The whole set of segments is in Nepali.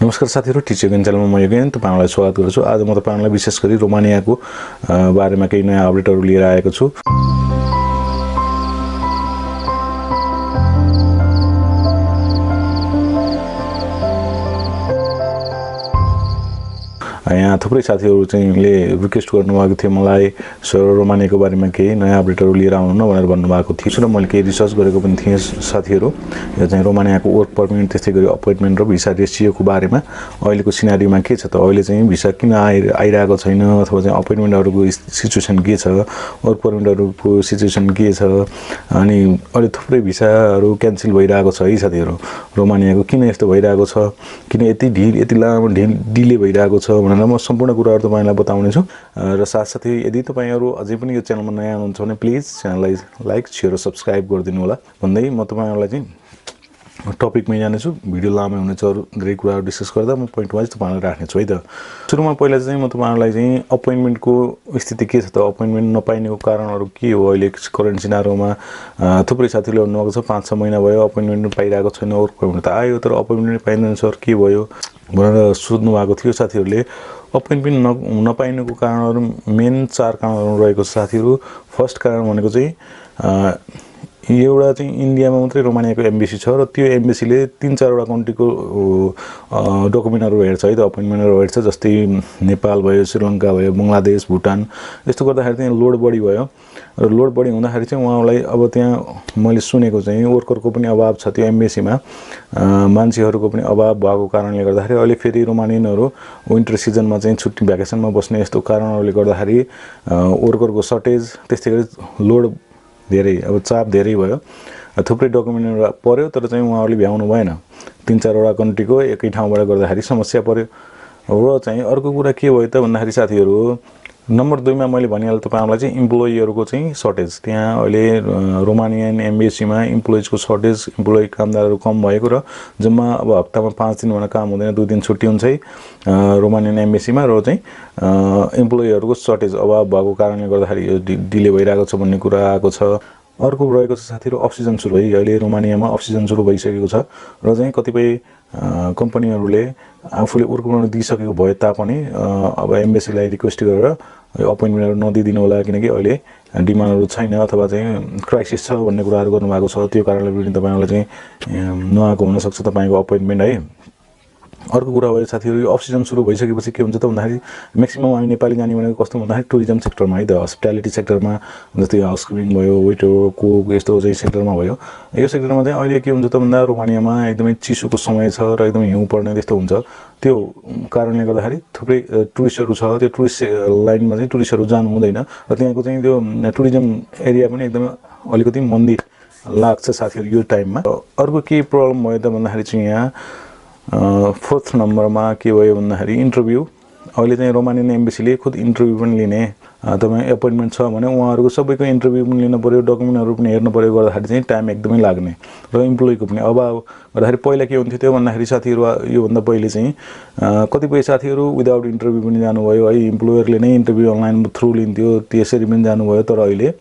नमस्कार साथीहरु, टिच योगेन च्यानलमा म योगेन तपाईहरुलाई स्वागत गर्छु। आज म तपाईहरुलाई विशेष गरी रोमानियाको बारेमा केही नयाँ अपडेटहरु लिएर आएको छु। यहाँ थुप्रै साथीहरु चाहिँले रिक्वेस्ट गर्नुभएको थियो मलाई सर रोमानियाको बारेमा केही नयाँ अपडेटहरु लिएर आउनु न भनेर भन्नुभएको थियो। र मैले केही रिसर्च गरेको पनि थिएँ साथीहरु। यो चाहिँ रोमानियाको वर्क परमिट त्यस्तै गरी अपोइन्टमेन्ट र भिसा रेशियोको बारेमा अहिलेको सिनारीमा के छ त, अहिले चाहिँ भिसा किन आइरहेको छैन अथवा चाहिँ अपोइन्टमेन्टहरुको सिचुएसन के छ, वर्क परमिटहरुको सिचुएसन के छ, अनि अहिले थुप्रै भिसाहरु क्यान्सल भइरहेको छ है साथीहरु। रोमानियाको किन यस्तो भइरहेको छ, किन यति लामो डिले भइरहेको छ भनेर म सम्पूर्ण कुराहरु तपाईलाई बताउने छु। र साथसाथै यदि तपाईहरु अझै पनि यो च्यानलमा नयाँ हुनुहुन्छ भने प्लिज च्यानललाई लाइक, शेयर र सब्स्क्राइब गरिदिनु होला भन्दै म तपाईहरुलाई चाहिँ टपिकमै जानेछु। भिडियो लामो हुनेछ, अरु धेरै कुराहरु डिस्कस गर्दा म पोइन्ट वाइज तपाईहरुलाई राख्ने छु है त। सुरुमा पहिला चाहिँ म तपाईहरुलाई चाहिँ अपोइन्टमेन्टको स्थिति के छ त, अपोइन्टमेन्ट नपाइनेको कारणहरु के हो, अहिले करेन्ट सिनारीमा थुप्रै साथीहरुले भन्नुभएको छ 5-6 महिना भयो अपोइन्टमेन्ट पाइरहेको छैन, वर्क परमिट त आयो तर अपोइन्टमेन्ट पाइदैन सर के भयो भनेर सोध्नु भएको थियो साथीहरुले। अपोइन्टमेन्ट नपाइनुको कारणहरु मेन 4 कारणहरु रहेको छ साथीहरु। फर्स्ट कारण भनेको चाहिँ एउटा चाहिँ इन्डियामा मात्रै रोमानियाको एम्बेसी छ र त्यो एम्बेसीले 3-4 वटा कन्ट्रीको डकुमेन्टहरु हेर्छ है त, अपोइन्टमेन्टहरु हेर्छ। जस्तै नेपाल भयो, श्रीलंका भयो, बंगलादेश, भुटान। यस्तो गर्दाखेरि चाहिँ लोड बढी भयो र लोड बढी हुँदाखेरि चाहिँ उहाँलाई अब त्यहाँ मैले सुनेको चाहिँ वर्करको पनि अभाव छ त्यो एम्बेसीमा, मान्छेहरुको पनि अभाव भएको कारणले गर्दाखेरि अहिले फेरि रोमानियनहरु विन्टर सिजनमा चाहिँ छुट्टी भ्याकेसनमा बस्ने यस्तो कारणहरुले गर्दाखेरि वर्करको सर्टेज, त्यस्तै गरी लोड धेरै, अब चाप धेरै भयो। थुप्रै डकुमेन्टहरु पर्यो तर चाहिँ उहाँहरुले भ्याउनु भएन। 3-4 वटा कन्ट्रीको एकै ठाउँबाट गर्दाखेरि समस्या पर्यो। र चाहिँ अर्को कुरा के भयो त भन्दाखेरि साथीहरु, नम्बर 2 मा मैले भनिहाले तपाईहरुलाई चाहिँ इम्प्लोइहरुको चाहिँ सर्टेज। त्यहाँ अहिले रोमानियन एम्बेसीमा इम्प्लोइजको सर्टेज, इम्प्लोइ कामदारहरु कम भएको र जम्मा अब हप्तामा 5 दिन भनेर काम हुँदैन, 2 दिन छुट्टी हुन्छ है रोमानियन एम्बेसीमा। र चाहिँ इम्प्लोइहरुको सर्टेज अभाव भएको कारणले गर्दाखेरि यो डिले भइरहेको छ भन्ने कुरा आएको छ। अर्को रहेको छ साथीहरु अफ सिजन सुरु है। अहिले रोमानियामा अफ सिजन सुरु भइसकेको छ र चाहिँ कतिपय कम्पनीहरुले आफूले वर्क परमिट दिइसकेको भए तापनि अब एम्बेसीलाई रिक्वेस्ट गरेर अपोइन्टमेन्टहरु नदिदिनु होला किनकि अहिले डिमान्डहरु छैन अथवा चाहिँ क्राइसिस छ भन्ने कुराहरु गर्नुभएको छ। त्यो कारणले पनि तपाईहरुलाई चाहिँ नआएको हुन सक्छ तपाईको अपोइन्टमेन्ट है। अर्को कुरा भयो साथीहरु, अफ सिजन सुरु भइसकेपछि के हुन्छ त भन्दाखेरि म्याक्सिमम हामी नेपाली जाने भनेको कस्तो भन्दाखेरि टुरिज्म सेक्टरमा है त, हस्पिटालिटी सेक्टरमा, जस्तै हाउसकिपिङ भयो, वेटर, कुक, यस्तो चाहिँ सेक्टरमा भयो। यो सेक्टरमा चाहिँ अहिले के हुन्छ त भन्दा रोमानियामा एकदमै चिसोको समय छ र एकदमै हिउँ पर्ने त्यस्तो हुन्छ। त्यो कारणले गर्दाखेरि थुप्रै टुरिस्टहरु छ, त्यो टुरिस्ट लाइनमा चाहिँ टुरिस्टहरु जानु हुँदैन र त्यहाँको चाहिँ त्यो टुरिज्म एरिया पनि एकदमै अलिकति मन्दी लाग्छ साथीहरु यो टाइममा। अर्को के प्रब्लम भयो त भन्दाखेरि चाहिँ यहाँ 4th नम्बरमा के भयो भन्दाखेरि इन्टरभ्यु। अहिले चाहिँ रोमानियन एम्बेसीले खुद इन्टरभ्यु पनि लिने, तपाई अपोइन्टमेन्ट छ भने उहाँहरुको सबैको इन्टरभ्यु पनि लिनु पर्यो, डकुमेन्टहरु पनि हेर्नु पर्यो, गर्दाखेरि चाहिँ टाइम एकदमै लाग्ने र इम्प्लोइको पनि अभाव गर्दाखेरि पहिला के हुन्थ्यो त्यो भन्दाखेरि साथीहरु यो भन्दा पहिले चाहिँ कतिपय साथीहरु विदाउट इन्टरभ्यु पनि जानुभयो है, इम्प्लोयरले नै इन्टरभ्यु अनलाइन थ्रु लिन्थ्यो, त्यसरी पनि जानुभयो। तर अहिले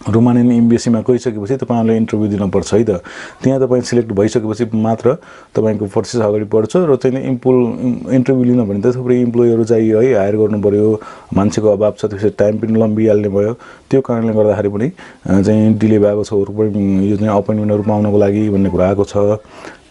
रोमानियन एम्बेसीमा गइसकेपछि तपाईहरुले इन्टरभ्यु दिनुपर्छ है त। त्यहाँ तपाई सिलेक्ट भइसकेपछि मात्र तपाईको प्रोसेस अगाडि बढ्छ र चाहिँ इन्टरभ्यु लिन भने त थुप्रै इम्प्लोयरहरु चाहियो है, हायर गर्नु पर्यो, मान्छेको अभाव छ, त्यसै टाइम पनि लम्बिहाल्ने भयो। त्यो कारणले गर्दाखेरि पनि चाहिँ डिले भएको छ यो चाहिँ अपोइन्टमेन्टहरु पाउनको लागि भन्ने कुरा आएको छ।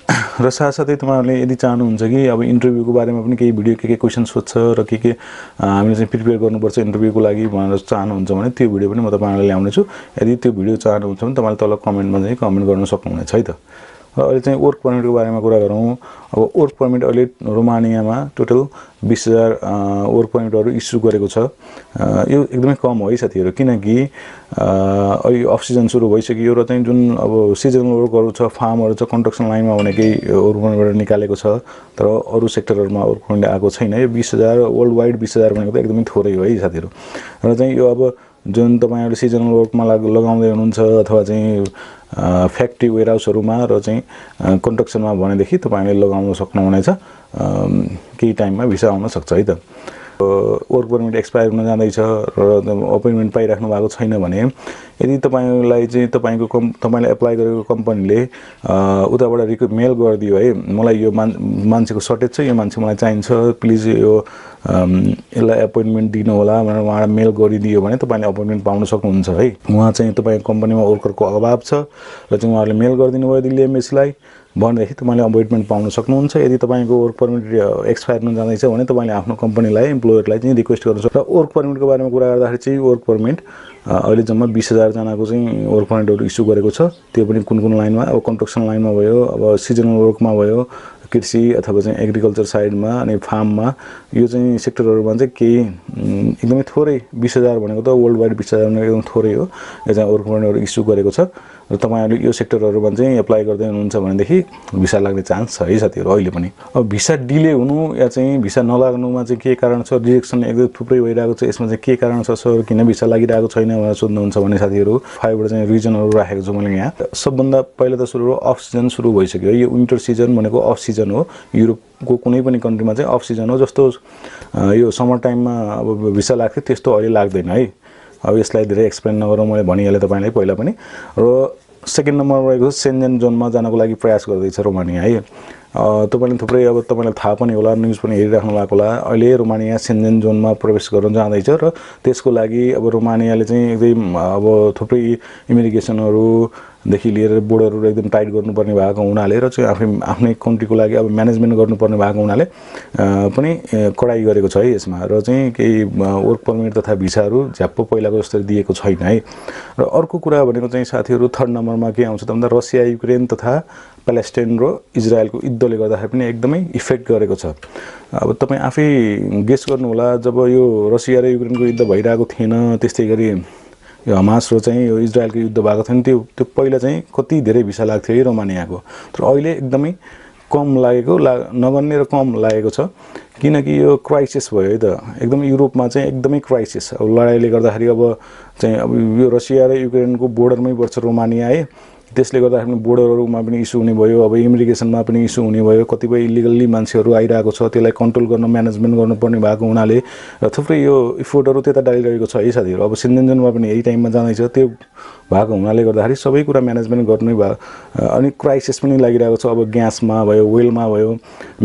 र साथसाथै तपाईहरुले यदि चाहनुहुन्छ कि अब इन्टरभ्युको बारेमा पनि केही भिडियो के क्वेशन सोध्छ र के हामीले चाहिँ प्रिपेयर गर्नुपर्छ इन्टरभ्युको लागि भनेर चाहनुहुन्छ भने त्यो भिडियो पनि म तपाईहरुलाई ल्याउने छु। यदि त्यो भिडियो चाहनुहुन्छ भने तपाईले तल कमेन्टमा चाहिँ कमेन्ट गर्न सक्नुहुनेछ है त। र अहिले चाहिँ वर्क परमिटको बारेमा कुरा गरौँ। अब वर्क परमिट अहिले रोमानियामा टोटल 20,000 वर्क परमिटहरु इस्यु गरेको छ। यो एकदमै कम हो है साथीहरु, किनकि अहिले अफ सिजन सुरु भइसक्यो र चाहिँ जुन अब सिजनल वर्कहरु छ, फार्महरु छ, कन्स्ट्रक्सन लाइनमा भनेकै वर्क परमिट निकालेको छ तर अरु सेक्टरहरुमा वर्क परमिट आएको छैन। यो 20,000 वर्ल्ड वाइड 20,000 भनेको त एकदमै थोरै हो है साथीहरु। र चाहिँ यो अब जुन तपाईहरुले सिजनल वर्कमा लगाउँदै हुनुहुन्छ अथवा चाहिँ फ्याक्ट्री वेयरहाउसहरुमा र चाहिँ कन्स्ट्रक्सनमा भनेदेखि तपाईहरुले लगाउन सक्नुहुनेछ, केही टाइममा भिसा आउन सक्छ है त। वर्क परमिट एक्सपायर हुन जाँदैछ र अपोइन्टमेन्ट पाइराख्नु भएको छैन भने यदि तपाईलाई चाहिँ तपाईले एप्लाई गरेको कम्पनीले उताबाट मेल गरिदियो है मलाई यो मान्छेको सर्टेज छ यो मान्छे मलाई चाहिन्छ प्लिज यो यसलाई अपोइन्टमेन्ट दिनु होला भनेर उहाँलाई मेल गरिदियो भने तपाईले अपोइन्टमेन्ट पाउन सक्नुहुन्छ है उहाँ चाहिँ तपाईको कम्पनीमा वर्करको अभाव छ र चाहिँ उहाँले मेल गरिदिनु भयो दिल्ली एम्बेसीलाई भनेदेखि तपाईले अपोइन्टमेन्ट पाउन सक्नुहुन्छ यदि तपाईको वर्क परमिट एक्सपायर हुन जाँदैछ भने तपाईले आफ्नो कम्पनीलाई एम्प्लोयरलाई चाहिँ रिक्वेस्ट गर्न सक्नुहुन्छ र वर्क परमिटको बारेमा कुरा गर्दाखेरि चाहिँ वर्क परमिट अहिले जम्मा 20,000 जनाको चाहिँ वर्क परमिटहरु इस्यु गरेको छ त्यो पनि कुन लाइनमा अब कन्स्ट्रक्सन लाइनमा भयो अब सिजनल वर्कमा भयो कृषि अथवा चाहिँ एग्रिकल्चर साइडमा अनि फार्ममा यो चाहिँ सेक्टरहरुमा चाहिँ केही एकदमै थोरै 20,000 भनेको त वर्ल्ड वाइड 20,000 भनेको एकदम थोरै हो यो चाहिँ वर्क परमिटहरु इस्यु गरेको छ र तपाईहरुले यो सेक्टरहरुमा चाहिँ एप्लाई गर्दै हुनुहुन्छ भनेदेखि भिसा लाग्ने चान्स छ है साथीहरु अहिले पनि अब भिसा डिले हुनु या चाहिँ भिसा नलाग्नुमा चाहिँ के कारण छ रिजेक्सन एकदमै थुप्रै भइरहेको छ यसमा चाहिँ के कारण छ सर किन भिसा लागिरहेको छैन भनेर सोध्नुहुन्छ भने साथीहरु 5 वटा चाहिँ रिजनहरु राखेको छु मैले यहाँ सबभन्दा पहिला त सुरु अफ सिजन सुरु भइसक्यो यो विन्टर सिजन भनेको अफ सिजन हो युरोपको कुनै पनि कन्ट्रीमा चाहिँ अफ सिजन हो जस्तो यो समर टाइममा अब भिसा लाग्थ्यो त्यस्तो अहिले लाग्दैन है अब यसलाई धेरै एक्सप्लेन नगरौँ मैले भनिहाले तपाईलाई पहिला पनि र सेकेन्ड नम्बरमा रहेको सेन्जेन जोनमा जानको लागि प्रयास गर्दैछ रोमानिया है तपाईले थुप्रै अब तपाईलाई थाहा पनि होला न्यूज पनि हेरिराख्नु भएको होला अहिले रोमानिया सेन्जेन जोनमा प्रवेश गर्न जाँदैछ र त्यसको लागि अब रोमानियाले चाहिँ एकदम अब थुप्रै इमिग्रेसनहरु देखि लिएर बोर्डरहरु एकदम टाइट गर्नुपर्ने भएको हुनाले र चाहिँ आफ्नै कन्ट्रीको लागि अब म्यानेजमेन्ट गर्नुपर्ने भएको हुनाले पनि कडाई गरेको छ है यसमा र चाहिँ केही वर्क परमिट तथा भिसाहरु झ्याप्प पहिलाको जस्तो दिएको छैन है र अर्को कुरा भनेको चाहिँ साथीहरु थर्ड नम्बरमा के आउँछ त भन्दा रसिया युक्रेन तथा प्यालेस्टाइन र इजरायलको युद्धले गर्दाखेरि पनि एकदमै इफेक्ट गरेको छ अब तपाई आफै गेस गर्नु होला जब यो रसिया र युक्रेनको युद्ध भइरहेको थिएन त्यस्तै गरी यो हमास र चाहिँ यो इजरायलको युद्ध भएको थियो त्यो पहिला चाहिँ कति धेरै भिसा लाग्थ्यो है रोमानियाको तर अहिले एकदमै कम लागेको नगन्य र कम लागेको छ किनकि यो क्राइसिस भयो है त एकदम युरोपमा चाहिँ एकदमै क्राइसिस अब लडाईले गर्दाखेरि अब चाहिँ अब यो रसिया र युक्रेनको बोर्डरमै पर्छ रोमानिया है त्यसले गर्दाखेरि बोर्डरहरुमा पनि इस्यु हुने भयो अब इमिग्रेसनमा पनि इस्यु हुने भयो कतिपय इलिगली मान्छेहरु आइराको छ त्यसलाई कन्ट्रोल गर्न म्यानेजमेन्ट गर्नुपर्ने भएको हुनाले र थुप्रै यो इफोर्टहरु त्यता डालिरहेको छ है साथीहरु अब सिन्जेनमा पनि यही टाइममा जाँदैछ त्यो भएको हुनाले गर्दाखेरि सबै कुरा म्यानेजमेन्ट गर्नै भयो अनि क्राइसिस पनि लागिरहेको छ अब ग्यासमा भयो ओइलमा भयो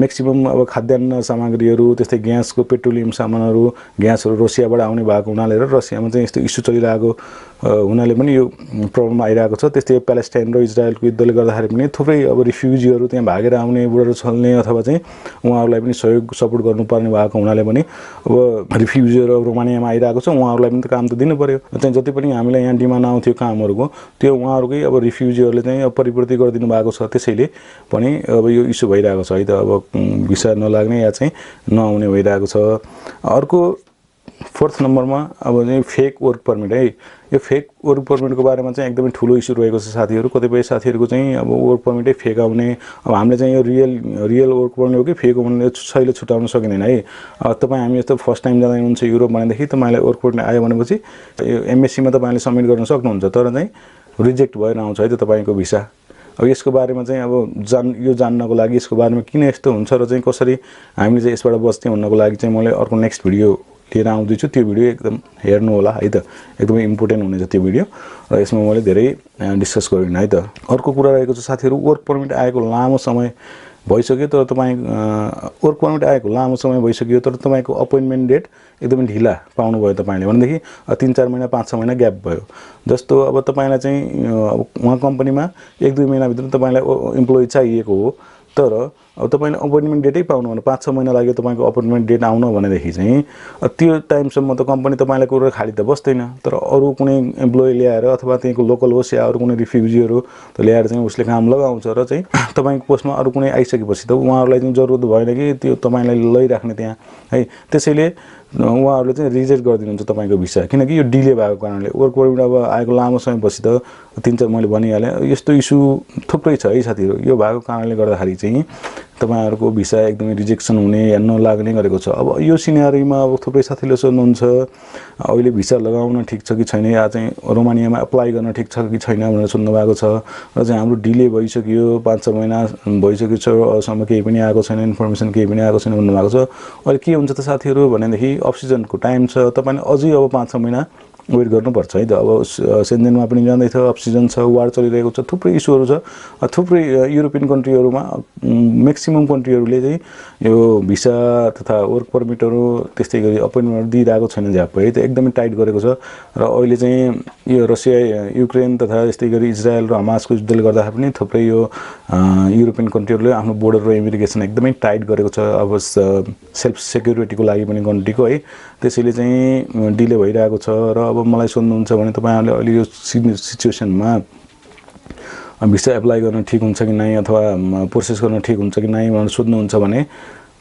म्याक्सिमम अब खाद्यान्न सामग्रीहरु त्यस्तै ग्यासको पेट्रोलियम सामानहरु ग्यासहरु रसियाबाट आउने भएको हुनाले र रसियामा चाहिँ यस्तो इस्यु चलिरहेको हुनाले पनि यो प्रब्लम आइरहेको छ त्यस्तै प्यालेस्टाइन र इजरायलको युद्धले गर्दाखेरि पनि थुप्रै अब रिफ्युजीहरु त्यहाँ भागेर आउने बोर्डर छल्ने अथवा चाहिँ उहाँहरुलाई पनि सहयोग सपोर्ट गर्नुपर्ने भएको हुनाले पनि अब रिफ्युजीहरु रोमानियामा आइरहेको छ उहाँहरुलाई पनि त काम त दिनु पर्यो चाहिँ जति पनि हामीलाई यहाँ डिमान्ड आउँथ्यो कामहरुको त्यो उहाँहरुकै अब रिफ्युजीहरुले चाहिँ अब परिपूर्ति गरिदिनु भएको छ त्यसैले पनि अब यो इस्यु भइरहेको छ है त अब भिसा नलाग्ने या चाहिँ नआउने भइरहेको छ अर्को फोर्थ नम्बरमा अब चाहिँ फेक वर्क परमिट है यो फेक वर्क परमिटको बारेमा चाहिँ एकदमै ठूलो इस्यु रहेको छ साथीहरु कतिपय साथीहरुको चाहिँ अब वर्क परमिटै फेक आउने अब हामीले चाहिँ यो रियल वर्क परमिट हो कि फेक हो भने सहिले छुटाउन सकिदैन है तपाई हामी यस्तो फर्स्ट टाइम जाँदै हुनुहुन्छ युरोप भनेदेखि तपाईलाई वर्क परमिट आयो भनेपछि यो एमएससी मा तपाईले सबमिट गर्न सक्नुहुन्छ तर चाहिँ रिजेक्ट भएर आउँछ है त तपाईको भिसा अब यसको बारेमा चाहिँ अब यो जान्नको लागि यसको बारेमा किन यस्तो हुन्छ र चाहिँ कसरी हामीले चाहिँ यसबाट बच्ने भन्नको लागि चाहिँ मैले अर्को नेक्स्ट भिडियो लिएर आउँदै छु त्यो भिडियो एकदम हेर्नु होला है त एकदमै इम्पोर्टेन्ट हुनेछ त्यो भिडियो र यसमा मैले धेरै डिस्कस गरिन है त अर्को कुरा रहेको छ साथीहरु वर्क परमिट आएको लामो समय भइसक्यो तर तपाई वर्क परमिट आएको लामो समय भइसक्यो तर तपाईको अपोइन्टमेन्ट डेट एकदमै ढिला पाउनु भयो तपाईले भनेदेखि 3-4 महिना 5-6 महिना ग्याप भयो जस्तो अब तपाईलाई चाहिँ उहाँ कम्पनीमा 1-2 महिना भित्र तपाईलाई एम्प्लोइ चाहिएको हो तर अब तपाईले अपोइन्टमेन्ट डेटै पाउनु भने 5-6 महिना लाग्यो तपाईको अपोइन्टमेन्ट डेट आउन भनेदेखि चाहिँ त्यो टाइमसम्म त कम्पनी तपाईलाई कुरा खाली त बस्दैन तर अरु कुनै एम्प्लोइ ल्याएर अथवा त्यहीको लोकल होस् या अरु कुनै रिफ्युजीहरु त ल्याएर चाहिँ उसले काम लगाउँछ र चाहिँ तपाईको पोस्टमा अरु कुनै आइसकेपछि त उहाँहरुलाई चाहिँ जरुरत भएन कि त्यो तपाईलाई लैराख्ने त्यहाँ है त्यसैले उहाँहरुले चाहिँ रिजेक्ट गरिदिनुहुन्छ तपाईको भिसा किनकि यो डिले भएको कारणले वर्क परमिट अब आएको लामो समयपछि त 3-4 मैले भनिहाले यस्तो इस्यु थुप्रै छ है साथीहरु यो भएको कारणले गर्दाखेरि चाहिँ तपाईहरुको भिसा एकदमै रिजेक्सन हुने या नलाग्ने गरेको छ। अब यो सिनेरियोमा अब थुप्रै साथीले सोध्नुहुन्छ अहिले भिसा लगाउन ठीक छ कि छैन या चाहिँ रोमानियामा अप्लाई गर्न ठीक छ कि छैन भनेर सोध्नु भएको छ र चाहिँ हाम्रो डिले भइसक्यो 5-6 महिना भइसक्यो छ अहिलेसम्म केही पनि आएको छैन इन्फर्मेसन केही पनि आएको छैन भन्नु भएको छ। अहिले के हुन्छ त साथीहरु भनेदेखि अफ सिजनको टाइम छ तपाईले अझै अब 5-6 महिना वेट गर्नुपर्छ है त। अब सेन्जेनमा पनि जाँदैछ अफ सिजन छ वार चलिरहेको छ थुप्रै इस्युहरु छ। थुप्रै युरोपियन कन्ट्रीहरुमा म्याक्सिमम कन्ट्रीहरुले चाहिँ यो भिसा तथा वर्क परमिटहरु त्यस्तै गरी अपोइन्टमेन्ट दिइरहेको छैन झ्याप्पै है त एकदमै टाइट गरेको छ। र अहिले चाहिँ यो रसिया युक्रेन तथा त्यस्तै गरी इजरायल र हमासको युद्धले गर्दा पनि थुप्रै यो युरोपियन कन्ट्रीहरुले आफ्नो बोर्डर र इमिग्रेसन एकदमै टाइट गरेको छ। अब सेल्फ सेक्युरिटीको लागि पनि कन्ट्रीको है त्यसैले चाहिँ डिले भइरहेको छ। र अब मलाई सोध्नुहुन्छ भने तपाईहरुले अहिले यो सिचुएसनमा भिसा एप्लाई गर्न ठीक हुन्छ कि नै अथवा प्रोसेस गर्न ठीक हुन्छ कि नै भनेर सोध्नुहुन्छ भने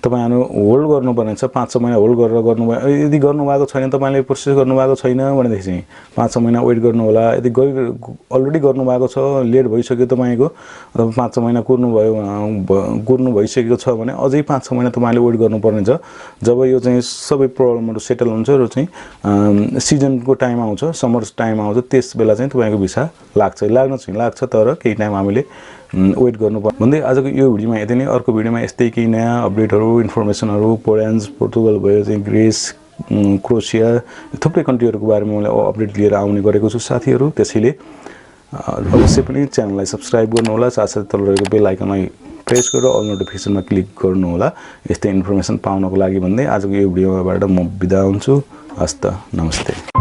तपाईहरु होल्ड गर्नुपर्ने छ 5-6 महिना होल्ड गरेर गर्नुभयो। यदि गर्नुभएको छैन तपाईले प्रोसेस गर्नुभएको छैन भनेदेखि चाहिँ 5-6 महिना वेट गर्नु होला। यदि अलरेडी गर्नुभएको छ लेट भइसक्यो तपाईको अथवा 5-6 महिना कुर्नु भइसकेको छ भने अझै 5-6 महिना तपाईले वेट गर्नुपर्ने छ। जब यो चाहिँ सबै प्रब्लमहरु सेटल हुन्छ र चाहिँ सिजनको टाइम आउँछ समर टाइम आउँछ त्यसबेला चाहिँ तपाईको भिसा लाग्छ तर केही टाइम हामीले वेट गर्नुपर्छ भन्दै आजको यो भिडियोमा यति नै। अर्को भिडियोमा यस्तै केही नयाँ अपडेटहरु इन्फर्मेसनहरु पोल्यान्ड पोर्तुगल भयो चाहिँ ग्रीस क्रोएसिया थुप्रै कन्ट्रीहरुको बारेमा मैले अपडेट लिएर आउने गरेको छु साथीहरु। त्यसैले अवश्य पनि च्यानललाई सब्स्क्राइब गर्नु होला साथसाथै तल रहेको बेल आइकनलाई प्रेस गरेर अल नोटिफिकेसनमा क्लिक गर्नु होला यस्तै इन्फर्मेसन पाउनको लागि भन्दै आजको यो भिडियोबाट म बिदा हुन्छु। हस्त नमस्ते।